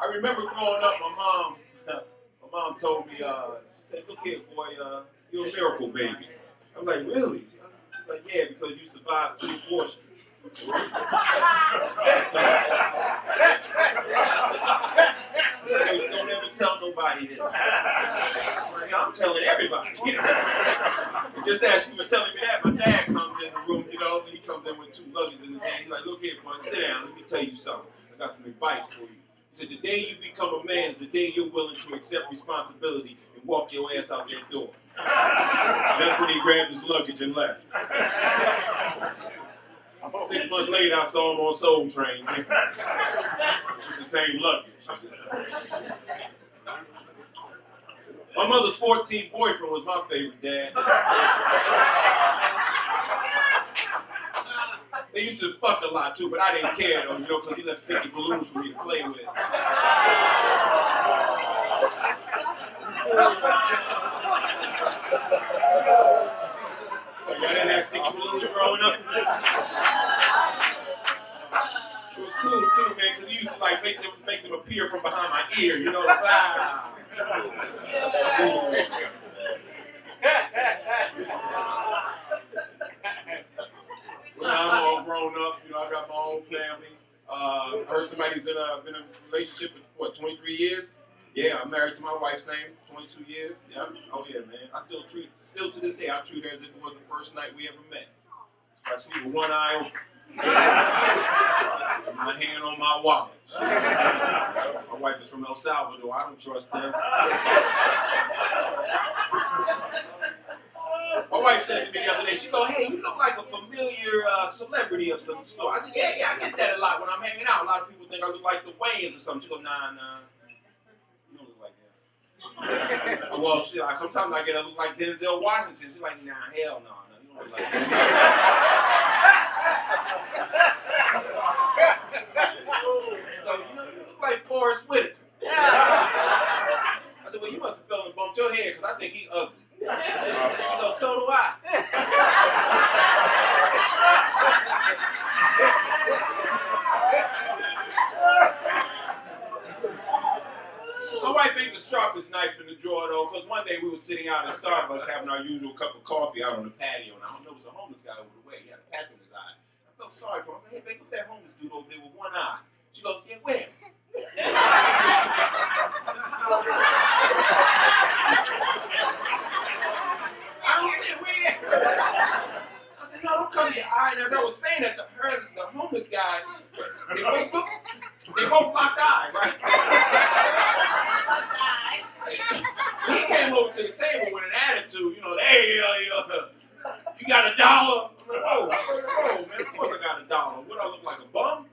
I remember growing up, my mom told me, she said, look here, boy, you're a miracle baby. I was like, really? She was like, yeah, because you survived 2 abortions. She said, don't ever tell nobody this. I'm like, I'm telling everybody. Just as she was telling me that, my dad comes in the room, he comes in with 2 luggage in his hand. He's like, look here, boy, sit down, let me tell you something. I got some advice for you. He said, the day you become a man is the day you're willing to accept responsibility and walk your ass out that door. And that's when he grabbed his luggage and left. 6 months later, I saw him on Soul Train with the same luggage. My mother's 14th boyfriend was my favorite dad. They used to fuck a lot too, but I didn't care though, because he left sticky balloons for me to play with. Y'all didn't have sticky balloons growing up? It was cool too, man, because he used to like make them appear from behind my ear, like ah. Well, now I'm all grown up, I got my own family. I heard somebody's been in a relationship for 23 years? Yeah, I'm married to my wife, same, 22 years. Yeah, oh yeah, man. I still to this day, I treat her as if it was the first night we ever met. I sleep with one eye open. My hand on my wallet. My wife is from El Salvador. I don't trust her. My wife said to me the other day, she go, hey, you look like a familiar celebrity of some sort. I said, yeah, I get that a lot when I'm hanging out. A lot of people think I look like the Wayans or something. She go, nah. You don't look like that. Well, shit, sometimes I get a look like Denzel Washington. She's like, nah, hell no. You don't look like that. So, you look like Forrest Whitaker. I said, well, you must have fell and bumped your head because I think he's ugly. She goes, so do I. My wife ain't the sharpest knife in the drawer, though, because one day we were sitting out at Starbucks having our usual cup of coffee out on the patio, and I don't know, it was a homeless guy over the way. He had a patch on his eye. I felt sorry for him. I was like, hey, babe, look at that homeless dude over there with one eye. She goes, yeah, where? I don't see it, where? I said, no, don't come here. And as I was saying that, the homeless guy, they both locked eyes, right? He came over to the table with an attitude, hey, you got $1? I'm like, whoa, man, of course I got $1. What, I look like a bum?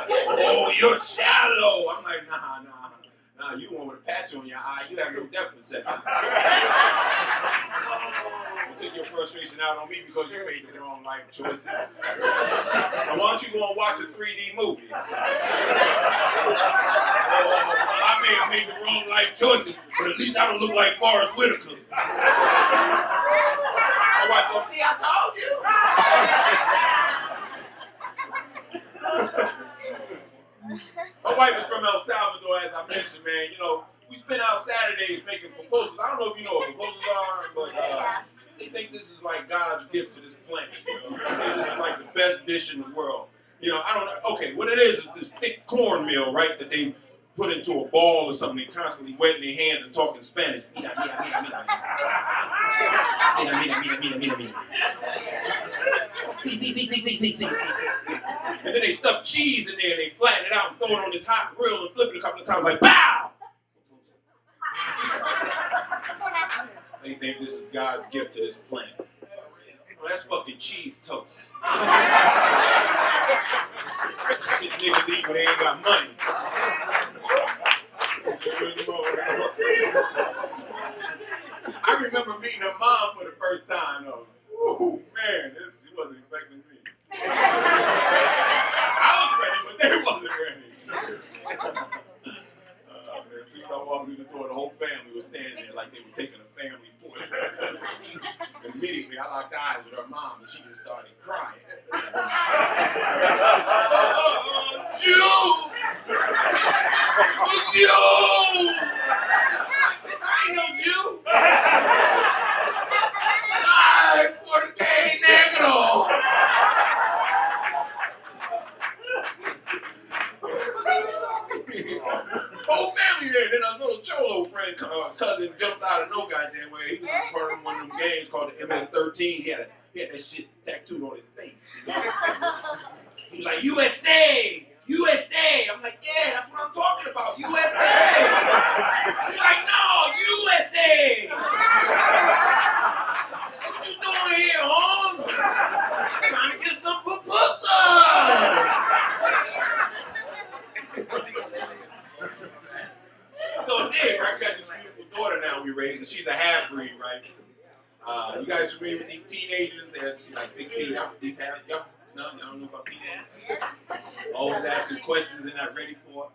Oh, you're shallow. I'm like, nah, you the one with a patch on your eye. You have no depth perception. Don't take your frustration out on me because you made the wrong life choices. Now, why don't you go and watch a 3D movie? I may have made the wrong life choices, but at least I don't look like Forrest Whitaker. My wife goes, see, I told you. My wife is from El Salvador, as I mentioned, man. We spend our Saturdays making proposals. I don't know if you know what proposals are, but they think this is like God's gift to this planet. They think this is like the best dish in the world. Okay, what it is this thick cornmeal, right, that they put into a ball or something. They constantly wetting their hands and talking Spanish. Mira. Sí. And then they stuff cheese in there and they flatten it out and throw it on this hot grill and flip it a couple of times like, pow! They think this is God's gift to this planet. Well, that's fucking cheese toast. Shit niggas eat when they ain't got money. I remember meeting her mom for the first time, though. Ooh, man, she wasn't expecting me. I was ready, but they wasn't ready. Man, soon as I walked through the door, the whole family was standing there like they were taking a family photo. Immediately, I locked eyes with her mom, and she just started crying. You! Ay, ¿por qué negro? Whole family there. Then a little cholo friend, cousin, jumped out of no goddamn way. He was part of one of them games called the MS-13. He had that shit tattooed on his face. You know? He was like, USA! USA! I'm like, yeah, that's what I'm talking about. USA! He's like, no, USA! What you doing here, Holmes? Trying to get some pupusa! So Dave, right, we got this beautiful daughter now we raised, and she's a half-breed, right? You guys familiar with these teenagers? She's like 16. These half, y'all don't know about teenagers? Yes. Always asking questions they're not ready for.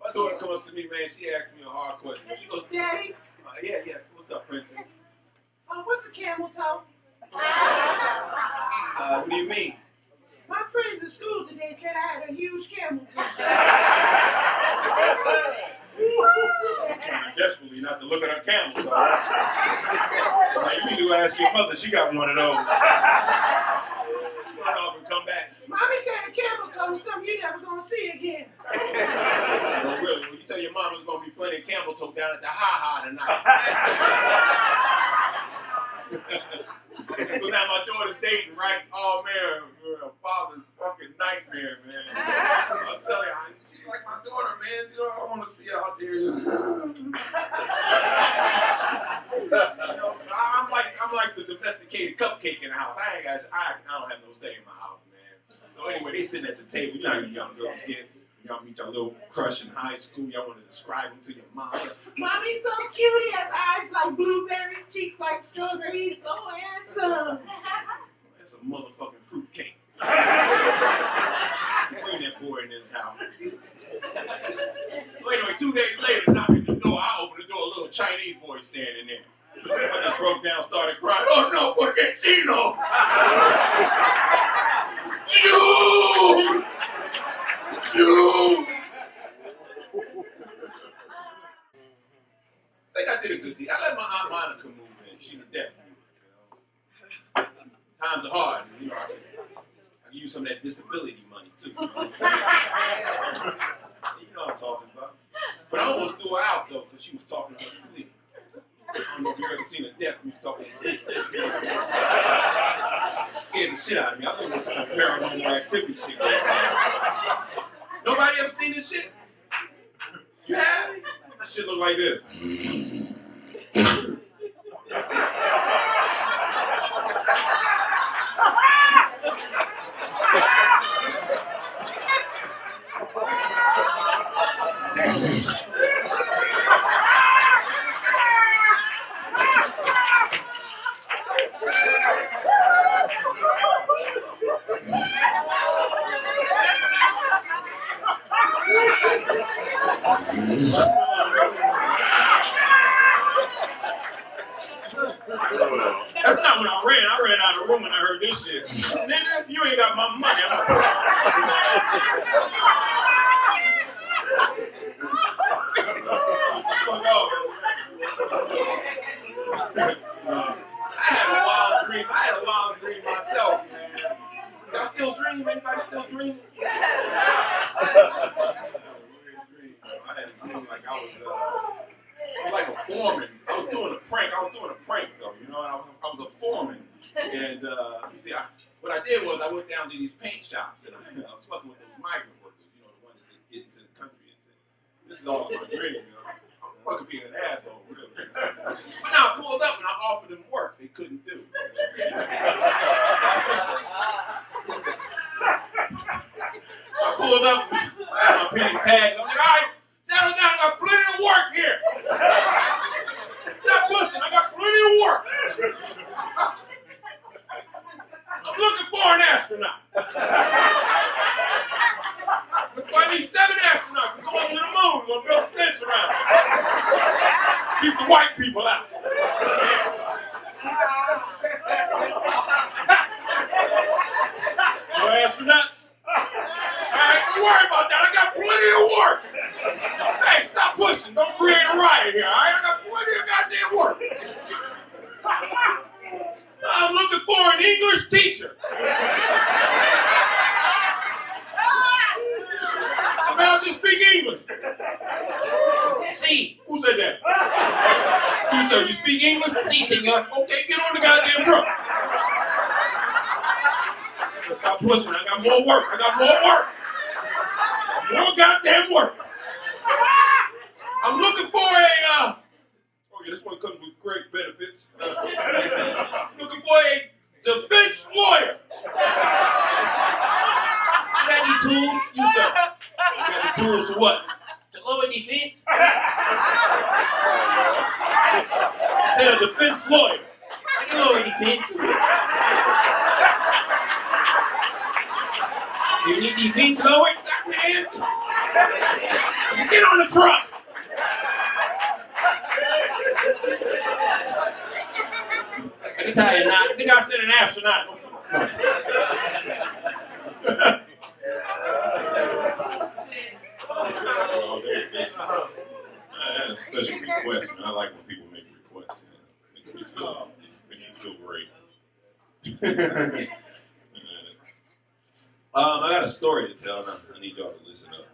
My daughter come up to me, man. She asked me a hard question. She goes, "Daddy." Yeah. What's up, princess? What's a camel toe? What do you mean? My friends at school today said I had a huge camel toe. I'm trying desperately not to look at her camel toe. Now you need to ask your mother. She got one of those. Run off and come back. Mommy said a camel toe is something you're never gonna see again. No, really. Well, you tell your mom there's gonna be plenty of camel toe down at the ha-ha tonight. So now my daughter's dating, right? Oh man, her father's fucking nightmare, man. I'm telling you, she's like my daughter, man. You know, I want to see her out there. I'm like the domesticated cupcake in the house. I don't have no say in my house, man. So anyway, they sitting at the table. You know how you young girls get. Y'all meet your little crush in high school. Y'all want to describe him to your mom. Mommy's so cute. He has eyes like blueberries, cheeks like strawberries. He's so handsome. That's a motherfucking fruitcake. Bring that boy in this house. So anyway, 2 days later, knocking at the door. I open the door. A little Chinese boy standing there. I just broke down, started crying. Oh no, porque chino? Jew! Jew! I think I did a good deed. I let my Aunt Monica move in. She's a deaf mute, you know. Times are hard. You know, I can use some of that disability money too. You know what I'm saying? You know what I'm talking about. But I almost threw her out though, because she was talking in her sleep. I don't know if you've ever seen a deaf mute talking in sleep. Scared the shit out of me. I think it was some paranormal activity shit going on. Nobody ever seen this shit? You have? This shit look like this. That's not when I ran. I ran out of the room when I heard this shit. Nigga, if you ain't got my money, I'm gonna I had a wild dream myself, man. Y'all still dream? Anybody still dream? I had a dream like I was like a foreman. I was doing a prank though, you know, I was a foreman. And you see, what I did was I went down to these paint shops and I was fucking with those migrant workers, you know, the ones that get into the country and shit. This is all my dream, you know. I'm fucking being an asshole, really. But now I pulled up and I offered them work they couldn't do. I pulled up with my penny pad. I'm like, all right, settle down. I got plenty of work here. Stop pushing. I got plenty of work. I'm looking for an astronaut. I need 7 astronauts. We're going to the moon. We're going to build a fence around it. Keep the white people out. No astronauts? Alright, don't worry about that. I got plenty of work. Hey, stop pushing. Don't create a riot here, alright? I got plenty of goddamn work. teacher. I'm out to speak English. See, who said that? You said you speak English? See, senor. Okay, get on the goddamn truck. Stop pushing. I got more work. More goddamn work. I'm looking for a, oh yeah, this one comes with great benefits. I'm looking for a defense lawyer. You got any tools? You sir. You got the tools to what? To lower defense? I said a defense lawyer. I can lower defense. You need defense lowered? Man. Get on the truck. I can tell you not. I think I said an astronaut. No. I had a special request, man. I like when people make requests. Man. Makes me feel great. I got a story to tell, and I need y'all to listen up.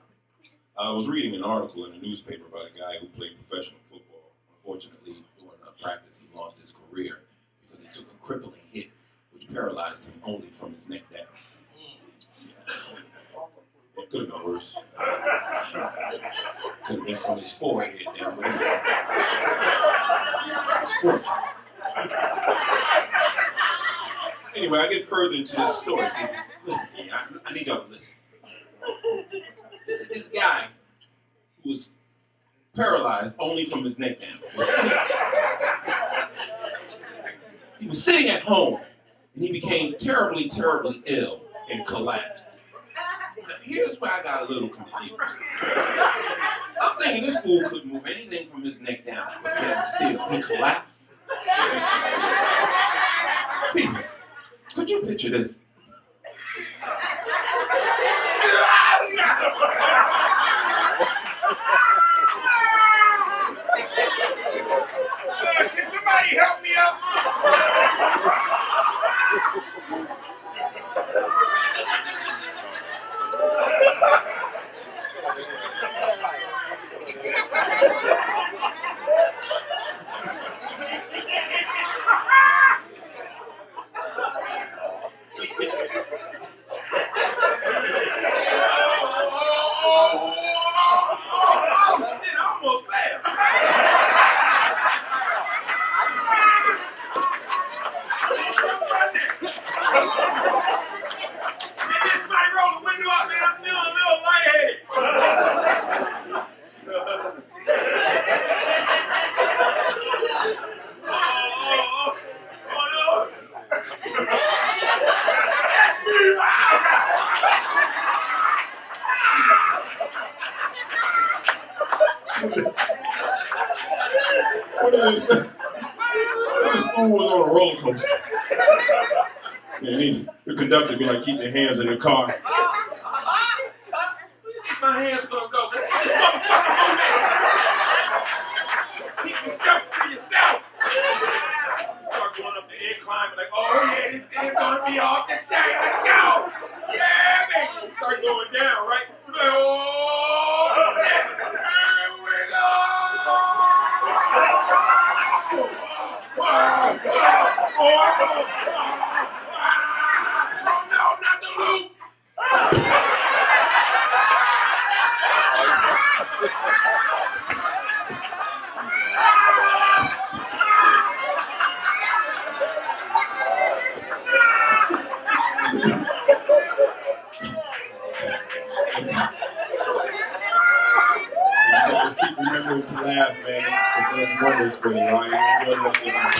I was reading an article in the newspaper about a guy who played professional football. Unfortunately, during practice, he lost his career because he took a crippling hit, which paralyzed him only from his neck down. It could have been worse. Could have been from his forehead down, but it's fortunate. Anyway, I get further into this story. Listen to me. I need y'all to listen. This guy who was paralyzed only from his neck down he was sitting at home, and he became terribly, terribly ill and collapsed. Now, here's where I got a little confused. I'm thinking this fool couldn't move anything from his neck down, but yet still, he collapsed. People, could you picture this? Can somebody help me up? This fool was on a roller coaster. And the conductor be like, keep your hands in the car. My hands gonna go. Let's get this motherfucker moving. You can jump for yourself. Start going up the incline, like, oh yeah, this is gonna be off the chain. Let's go. Yeah, baby. Start going down, right? Like, oh, yeah. Here we go. Oh no, not the loop. Just keep remembering to laugh, man. It does wonders for you, right? Enjoy the rest of your life.